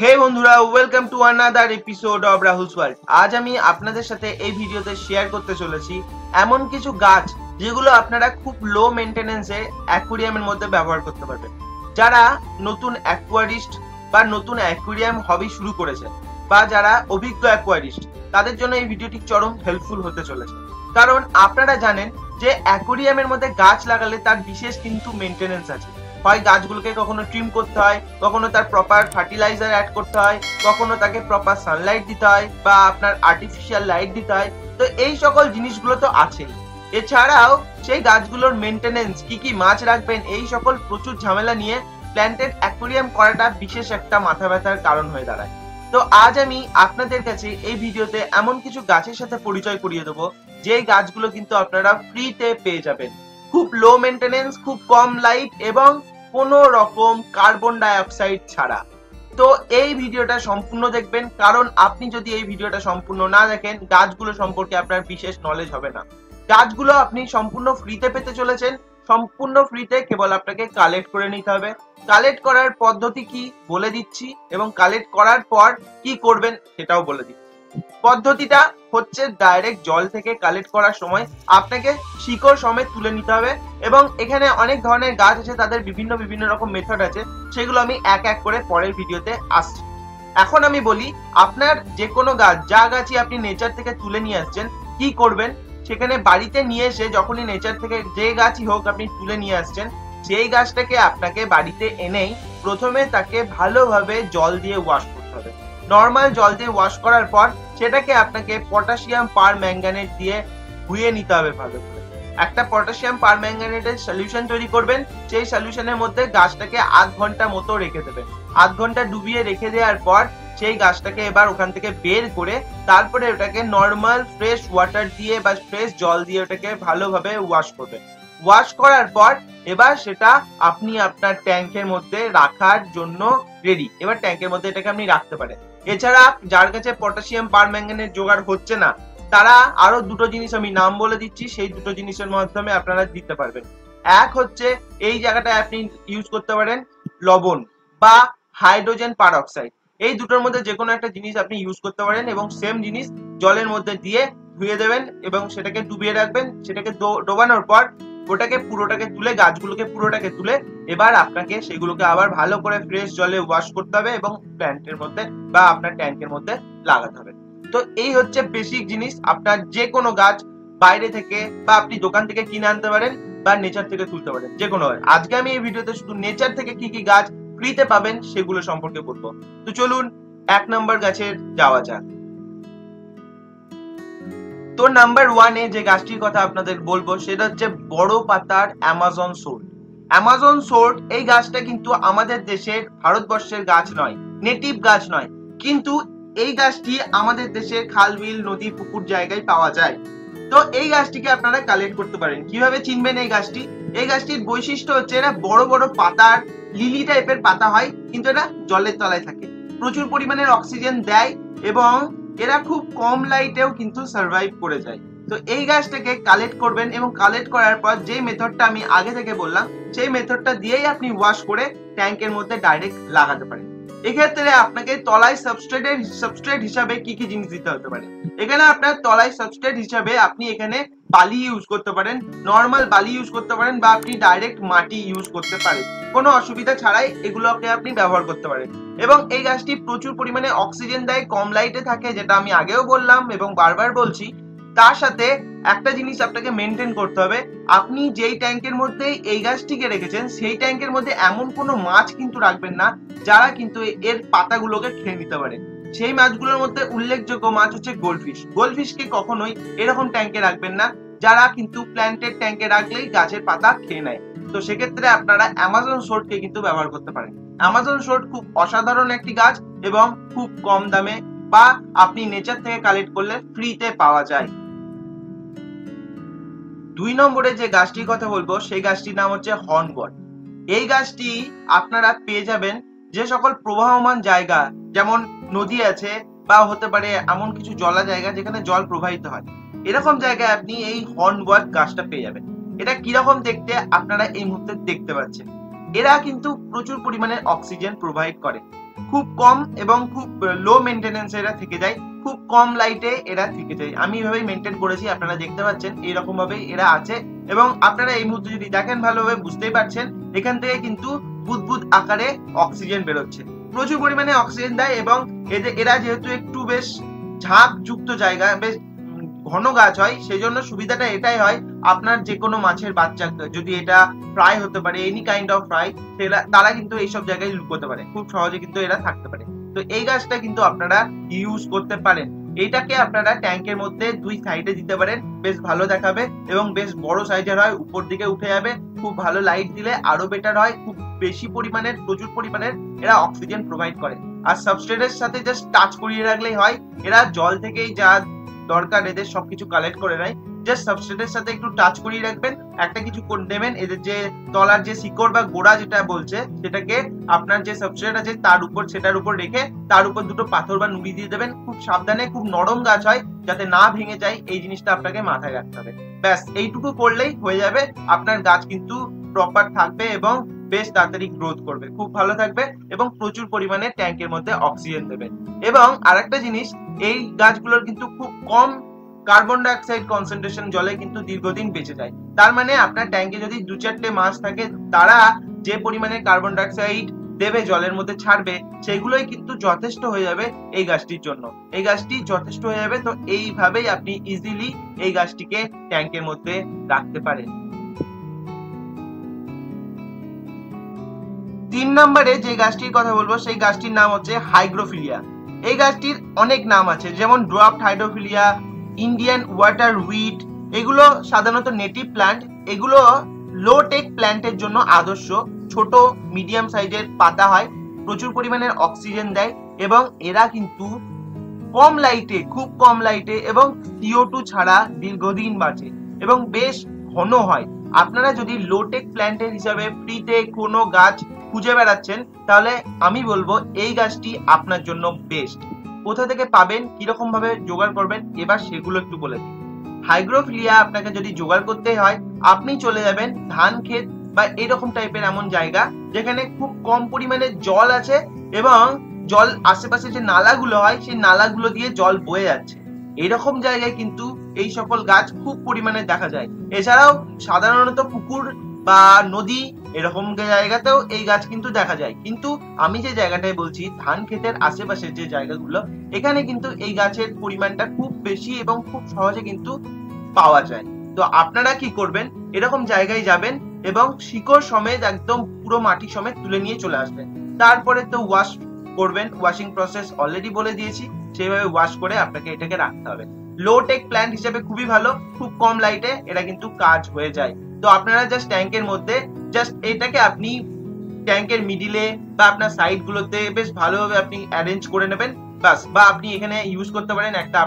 হে বন্ধুরা, welcome to another episode of Rahul's world. আজ আমি আপনাদের সাথে এই ভিডিওতে শেয়ার করতে চলেছি এমন কিছু গাছ যেগুলো আপনারা খুব লো মেইনটেনেন্সে অ্যাকুয়ারিয়ামের মধ্যে ব্যবহার করতে পারবেন। যারা নতুন অ্যাকুয়ারিস্ট বা নতুন অ্যাকুয়ারিয়াম হবি শুরু করেছে বা যারা অভিজ্ঞ অ্যাকুয়ারিস্ট, তাদের জন্য এই ভিডিওটি চরম হেল্পফুল হতে চলেছে। কারণ আপনারা জানেন যে অ্যাকুয়ারিয়ামের মধ্যে গাছ লাগালে তার বিশেষ কিন্তু মেইনটেনেন্স আছে। হয় গাছগুলোকে কখনো ট্রিম করতে হয়, কখনো তার প্রপার ফার্টিলাইজার অ্যাড করতে হয়, কখনো তাকে প্রপার সানলাইট দিতে হয় বা আপনার আর্টিফিশিয়াল লাইট দিতে হয়। তো এই সকল জিনিসগুলো তো আছেই। এছাড়াও সেই গাছগুলোর মেইনটেনেন্স, কি কি মাছ রাখবেন, এই সকল প্রচুর ঝামেলা নিয়ে প্ল্যান্টেড অ্যাকুয়ারিয়াম করাটা বিশেষ একটা মাথা ব্যথার কারণ হয়ে দাঁড়ায়। তো আজ আমি আপনাদের কাছে এই ভিডিওতে এমন কিছু গাছের সাথে পরিচয় করিয়ে দেবো যে গাছগুলো কিন্তু আপনারা ফ্রিতে পেয়ে যাবেন, খুব লো মেইনটেনেন্স, খুব কম লাইট এবং কোনো রকম কার্বন ডাই অক্সাইড ছাড়া। তো এই ভিডিওটা সম্পূর্ণ দেখবেন, কারণ আপনি যদি এই ভিডিওটা সম্পূর্ণ না দেখেন, গাছগুলো সম্পর্কে আপনার বিশেষ নলেজ হবে না। গাছগুলো আপনি সম্পূর্ণ ফ্রিতে পেতে চলেছেন, সম্পূর্ণ ফ্রিতে, কেবল আপনাকে কালেক্ট করে নিতে হবে। কালেক্ট করার পদ্ধতি কি বলে দিচ্ছি এবং কালেক্ট করার পর কি করবেন সেটাও বলে দিচ্ছি। পদ্ধতিটা হচ্ছে, ডাইরেক্ট জল থেকে কালেক্ট করার সময় আপনাকে শিকড় সমেত তুলে নিতে হবে এবং এখানে অনেক ধরনের গাছ আছে, তাদের বিভিন্ন বিভিন্ন রকম মেথড আছে, সেগুলো আমি এক এক করে পরের ভিডিওতে আসছি। এখন আমি বলি, আপনার যে কোনো গাছ, যা গাছই আপনি নেচার থেকে তুলে নিয়ে আসছেন, কি করবেন, সেখানে বাড়িতে নিয়ে এসে যখনই নেচার থেকে যে গাছই হোক আপনি তুলে নিয়ে আসছেন, সেই গাছটাকে আপনাকে বাড়িতে এনেই প্রথমে তাকে ভালোভাবে জল দিয়ে ওয়াশ করতে হবে। নর্মাল জল দিয়ে ওয়াশ করার পর সেটাকে আপনাকে পটাশিয়াম পার ম্যাঙ্গানেট দিয়ে ধুয়ে নিতে হবে ভালো করে। একটা পটাশিয়াম পার ম্যাঙ্গানেটের সলিউশন তৈরি করবেন, সেই সলিউশনের মধ্যে গাছটাকে আধ ঘন্টা মতো রেখে দেবেন। আধ ঘন্টা ডুবিয়ে রেখে দেওয়ার পর সেই গাছটাকে এবার ওখান থেকে বের করে তারপরে ওটাকে নর্মাল ফ্রেশ ওয়াটার দিয়ে বা ফ্রেশ জল দিয়ে ওটাকে ভালোভাবে ওয়াশ করবেন। ওয়াশ করার পর এবার সেটা আপনি আপনার ট্যাঙ্কের মধ্যে রাখার জন্য রেডি। এবার ট্যাঙ্কের মধ্যে এটাকে আপনি রাখতে পারেন। এছাড়া যার কাছে পটাশিয়াম পার ম্যাঙ্গানেট জোগাড় হচ্ছে না, তারা আরো দুটো জিনিস আমি নাম বলে দিচ্ছি, সেই দুটো জিনিসের মাধ্যমে আপনারা দিতে পারবেন। এক হচ্ছে, এই জায়গাটায় আপনি ইউজ করতে পারেন লবণ বা হাইড্রোজেন পার অক্সাইড। এই দুটোর মধ্যে যে কোনো একটা জিনিস আপনি ইউজ করতে পারেন এবং সেম জিনিস জলের মধ্যে দিয়ে ধুয়ে দেবেন এবং সেটাকে ডুবিয়ে রাখবেন। সেটাকে ডোবানোর পর ওটাকে পুরোটাকে তুলে, গাছগুলোকে পুরোটাকে তুলে এবার আপনাকে সেগুলোকে আবার ভালো করে ফ্রেশ জলে ওয়াশ করতে হবে এবং প্ল্যান্টের মধ্যে বা আপনার ট্যাঙ্কের মধ্যে লাগাতে হবে। তো এই হচ্ছে বেসিক জিনিস। আপনার যে কোনো গাছ বাইরে থেকে বা আপনি দোকান থেকে কিনে আনতে পারেন বা নেচার থেকে তুলতে পারেন, যে কোনো। আজকে আমি এই ভিডিওতে শুধু নেচার থেকে কি কি গাছ ফ্রিতে পাবেন সেগুলো সম্পর্কে বলবো। তো চলুন 1 নম্বর গাছের যাওয়া যাক। তো নাম্বার 1-এ যে গাছটির কথা আপনাদের বলবো সেটা হচ্ছে বড় পাতার অ্যামাজন সোর্ট। অ্যামাজন সোর্ট এই গাছটা কিন্তু আমাদের দেশের, ভারতবর্ষের গাছ নয়, নেটিভ গাছ নয়, কিন্তু এই গাছটি আমাদের দেশের খাল বিল নদী পুকুর জায়গায় পাওয়া যায়। তো এই গাছটিকে আপনারা কালেক্ট করতে পারেন। কিভাবে চিনবেন এই গাছটি? এই গাছটির বৈশিষ্ট্য হচ্ছে এরা বড় বড় পাতার, লিলি টাইপের পাতা হয়, কিন্তু এটা জলের তলায় থাকে, প্রচুর পরিমাণের অক্সিজেন দেয় এবং এরা খুব কম লাইটেও কিন্তু সার্ভাইভ করে যায়। তো এই গাছটাকে কালেক্ট করবেন এবং কালেক্ট করার পর যে মেথডটা আমি আগে থেকে বললাম, সেই মেথডটা দিয়েই আপনি ওয়াশ করে ট্যাঙ্কের মধ্যে ডাইরেক্ট লাগাতে পারেন। এক্ষেত্রে আপনাকে তলায় সাবস্ট্রেট হিসাবে কি কি জিনিস দিতে হতে পারে। এখানে আপনার তলায় সাবস্ট্রেট হিসাবে আপনি এখানে বালি ইউজ করতে পারেন, নর্মাল বালি ইউজ করতে পারেন বা আপনি ডাইরেক্ট মাটি ইউজ করতে পারেন, কোনো অসুবিধা ছাড়াই এগুলোকে আপনি ব্যবহার করতে পারেন। এবং এই গাছটি প্রচুর পরিমাণে অক্সিজেন দেয়, কম লাইটে থাকে, যেটা আমি আগেও বললাম এবং বারবার বলছি। তার সাথে একটা জিনিস আপনাকে মেনটেন করতে হবে, আপনি যেই ট্যাঙ্কের মধ্যে এই গাছটিকে রেখেছেন সেই ট্যাঙ্কের মধ্যে এমন কোনো মাছ কিন্তু রাখবেন না যারা কিন্তু এর পাতাগুলোকে খেয়ে নিতে পারে। সেই মাছগুলোর মধ্যে উল্লেখযোগ্য মাছ হচ্ছে গোল্ডফিশ। গোল্ডফিশকে কখনোই এরকম ট্যাঙ্কে রাখবেন না, যারা কিন্তু প্ল্যান্টেড ট্যাঙ্কে রাখলেই গাছের পাতা খেয়ে নেয়। তো সেক্ষেত্রে আপনারা অ্যামাজন সোর্টকে কিন্তু ব্যবহার করতে পারেন। অ্যামাজন সোর্ট খুব অসাধারণ একটি গাছ এবং খুব কম দামে বা আপনি নেচার থেকে কালেক্ট করলে ফ্রিতে পাওয়া যায়। 2 নম্বরে যে গাছটির কথা বলবো সেই গাছটির নাম হচ্ছে হর্নবট। এই গাছটি আপনারা পেয়ে যাবেন যে সকল প্রবাহমান জায়গা, যেমন নদী আছে বা হতে পারে এমন কিছু জলা জায়গা যেখানে জল প্রবাহিত হয়, এরকম জায়গায় আপনি এই হর্নবট গাছটা পেয়ে যাবেন। এটা কিরকম দেখতে আপনারা এই মুহূর্তে দেখতে পাচ্ছেন। এরা কিন্তু প্রচুর পরিমাণে অক্সিজেন প্রোভাইড করে। খুব কম এবং খুব লো মেনটেনেন্স এরা থেকে যায়, খুব কম লাইটে এরা থেকে যায়। আমি এইভাবেই মেনটেন করেছি, আপনারা দেখতে পাচ্ছেন এইরকম ভাবেই এরা আছে। এবং আপনারা এই মুহূর্তে যদি দেখেন ভালোভাবে বুঝতেই পারছেন এখান থেকে কিন্তু বুদবুদ আকারে অক্সিজেন বেরোচ্ছে, প্রচুর পরিমাণে অক্সিজেন দেয়। এবং এরা যেহেতু একটু বেশ ঝাঁক যুক্ত জায়গা, বেশ ঘন গাছ হয়, সেই জন্য সুবিধাটা এটাই হয়, আপনার যে কোনো মাছের বাচ্চা যদি এটা ফ্রাই হতে পারে, এনি কাইন্ড অফ ফ্রাই, তারা কিন্তু এইসব জায়গায় লুকোতে পারে, খুব সহজে কিন্তু এরা থাকতে পারে। তো এই গাছটা কিন্তু আপনারা ইউজ করতে পারেন। এইটাকে আপনারা ট্যাঙ্কের মধ্যে দুই সাইডে দিতে পারেন, বেশ ভালো দেখাবে এবং বেশ বড় সাইজের হয়, উপর দিকে উঠে যাবে, খুব ভালো লাইট দিলে আরো বেটার হয়, খুব বেশি পরিমাণের প্রচুর পরিমাণের এরা অক্সিজেন প্রোভাইড করে। আর সাবস্ট্রেটের সাথে জাস্ট টাচ করিয়ে রাখলেই হয়, এরা জল থেকেই যা দরকার এদের সবকিছু কালেক্ট করে নেয়। জাস্ট সাবস্ট্রেটের সাথে একটু টাচ করিয়ে রাখবেন, একটা কিছু করে দেবেন, এদের যে তলার যে শিকড় বা গোড়া যেটা বলছে সেটাকে আপনার যে সাবস্ট্রেট আছে তার উপর, সেটার উপর রেখে তার উপর দুটো পাথর বা নুড়ি দিয়ে দেবেন। খুব সাবধানে, খুব নরম গাছ হয় যাতে না ভেঙে যায়, এই জিনিসটা আপনাকে মাথায় রাখতে হবে। ব্যাস এইটুকু করলেই হয়ে যাবে, আপনার গাছ কিন্তু প্রপার থাকবে এবং বেশ তাড়াতাড়ি গ্রোথ করবে, খুব ভালো থাকবে এবং প্রচুর পরিমাণে ট্যাঙ্কের মধ্যে অক্সিজেন দেবে। এবং আরেকটা জিনিস, এই গাছগুলোর কিন্তু খুব কম কার্বন ডাই অক্সাইড কনসেন্ট্রেশন জলে কিন্তু দীর্ঘদিন বেঁচে যায়। তার মানে আপনার ট্যাঙ্কে যদি 2-4টে মাছ থাকে, তারা যে পরিমাণে কার্বন ডাই অক্সাইড দেবে জলের মধ্যে ছাড়বে, সেগুলোই কিন্তু যথেষ্ট হয়ে যাবে এই গাছটির জন্য। এই গাছটি যথেষ্ট হয়ে যাবে। তো এইভাবেই আপনি ইজিলি এই গাছটিকে ট্যাঙ্কের মধ্যে রাখতে পারেন। 3 নম্বরে যে গাছটির কথা বলবো সেই গাছটির নাম হচ্ছে হাইগ্রোফিলিয়া। এই গাছটির অনেক নাম আছে, যেমন ড্রাফট হাইড্রোফিলিয়া, ইন্ডিয়ান ওয়াটার উইড। এগুলো সাধারণত নেটিভ প্ল্যান্ট, এগুলো লো টেক প্ল্যান্টের জন্য আদর্শ। ছোট মিডিয়াম সাইজের পাতা হয়, প্রচুর পরিমাণে অক্সিজেন দেয় এবং এরা কিন্তু কম লাইটে, খুব কম লাইটে এবং CO2 ছাড়া দীর্ঘদিন বাঁচে এবং বেশ ঘন হয়। আপনারা যদি লো টেক প্ল্যান্টের হিসাবে ফ্রিতে কোনো গাছ খুঁজে বেড়াচ্ছেন, তাহলে আমি বলবো এই গাছটি আপনার জন্য বেস্ট। কোথা থেকে পাবেন, কিরকম ভাবে জোগাড় করবেন, এবার সেগুলো একটু বলে দিই। হাইগ্রোফিলিয়া আপনাকে যদি জোগাড় করতে হয়, আপনি চলে যাবেন ধান ক্ষেত বা এরকম টাইপের এমন জায়গা যেখানে খুব কম পরিমাণে জল আছে এবং জল আশেপাশে যে নালাগুলো হয় সেই নালাগুলো দিয়ে জল বয়ে যাচ্ছে, এরকম জায়গায় কিন্তু এই সকল গাছ খুব পরিমাণে দেখা যায়। এছাড়াও সাধারণত পুকুর বা নদী এরকম জায়গাতেও এই গাছ কিন্তু দেখা যায়। কিন্তু আমি যে জায়গাটায় বলছি, ধান ক্ষেতের আশেপাশের যে জায়গাগুলো, এখানে কিন্তু এই গাছের পরিমাণটা খুব বেশি এবং খুব সহজে কিন্তু পাওয়া যায়। তো আপনারা কি করবেন, এরকম জায়গায় যাবেন এবং শিকড় সমেত একদম পুরো মাটি সমেত তুলে নিয়ে চলে আসবেন। তারপরে তো ওয়াশ করবেন, ওয়াশিং প্রসেস অলরেডি বলে দিয়েছি, সেইভাবে ওয়াশ করে আপনাকে এটাকে রাখতে হবে। লো টেক প্ল্যান্ট হিসেবে খুবই ভালো, খুব কম লাইটে এরা কিন্তু কাজ হয়ে যায়। তো আপনারা জাস্ট ট্যাঙ্কের মধ্যে জাস্ট এটাকে আপনি ট্যাঙ্কের মিডিলে বা আপনার সাইড গুলোতে বেশ ভালোভাবে আপনি অ্যারেঞ্জ করে নেবেন, বাস। বা আপনি এখানে ইউজ করতে পারেন একটা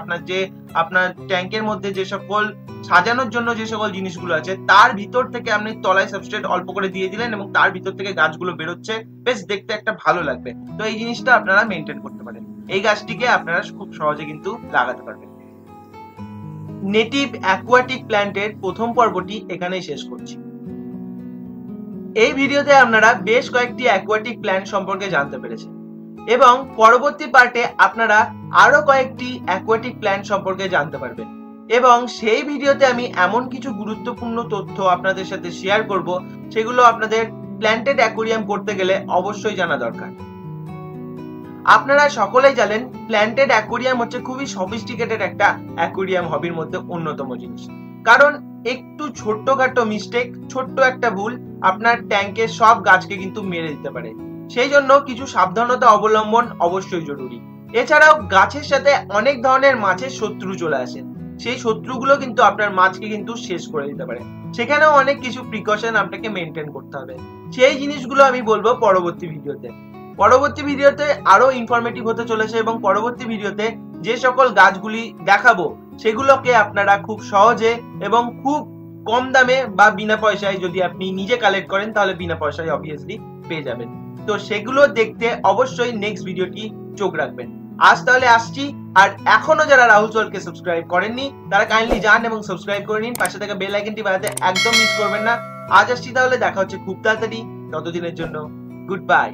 আপনার ট্যাঙ্কের মধ্যে যে সকল সাজানোর জন্য যে সকল জিনিসগুলো আছে, তার ভিতর থেকে আপনি তলায় সাবস্ট্রেট অল্প করে দিয়ে দিলেন এবং তার ভিতর থেকে গাছগুলো বেরোচ্ছে, বেশ দেখতে একটা ভালো লাগবে। তো এই জিনিসটা আপনারা মেনটেন করতে পারেন। এই গাছটিকে আপনারা খুব সহজে কিন্তু লাগাতে পারবেন। নেটিভ অ্যাকোয়াটিক প্ল্যান্টের প্রথম পর্বটি এখানেই শেষ করছি। এই ভিডিওতে আপনারা বেশ কয়েকটি অ্যাকোয়াটিক প্ল্যান্ট সম্পর্কে জানতে পেরেছেন এবং পরবর্তী পার্টে আপনারা আরো কয়েকটি অ্যাকোয়াটিক প্ল্যান্ট সম্পর্কে জানতে পারবেন এবং সেই ভিডিওতে আমি এমন কিছু গুরুত্বপূর্ণ তথ্য আপনাদের সাথে শেয়ার করব, সেগুলো আপনাদের প্ল্যান্টেড অ্যাকোয়ারিয়াম করতে গেলে অবশ্যই জানা দরকার। আপনারা সকলেই জানেন প্ল্যান্টেড অ্যাকোয়ারিয়াম হচ্ছে খুবই সফিস্টিকেটেড একটা অ্যাকোয়ারিয়াম হবির মধ্যে অন্যতম জিনিস, কারণ একটু ছোট্টখাটো মিস্টেক, ছোট্ট একটা ভুল আপনার ট্যাঙ্কের সব গাছকে কিন্তু মেরে দিতে পারে। সেই জন্য কিছু সাবধানতা অবলম্বন অবশ্যই জরুরি। এছাড়াও গাছের সাথে অনেক ধরনের মাছের শত্রু চলে আসে, সেই শত্রুগুলো কিন্তু আপনার মাছকে কিন্তু শেষ করে দিতে পারে। সেখানেও অনেক কিছু প্রিকশন আপনাকে মেনটেন করতে হবে। সেই জিনিসগুলো আমি বলবো পরবর্তী ভিডিওতে। পরবর্তী ভিডিওতে আরো ইনফরমেটিভ হতে চলেছে এবং পরবর্তী ভিডিওতে যে সকল গাছগুলি দেখাবো সেগুলোকে আপনারা খুব সহজে এবং খুব কম দামে বা বিনা পয়সায়, যদি আপনি নিজে কালেক্ট করেন তাহলে বিনা পয়সায় অবভিয়াসলি পেয়ে যাবেন। তো সেগুলো দেখতে অবশ্যই নেক্সট ভিডিওটি চোখ রাখবেন। আজ তাহলে আসছি, আর এখনো যারা রাহুল সোয়ালকে সাবস্ক্রাইব করেননি তারা কাইন্ডলি যান এবং সাবস্ক্রাইব করে নিন, পাশে থাকা বেল আইকনটি বাজাতে একদম মিস করবেন না। আজ আসছি তাহলে, দেখা হচ্ছে খুব তাড়াতাড়ি, ততদিনের জন্য গুড বাই।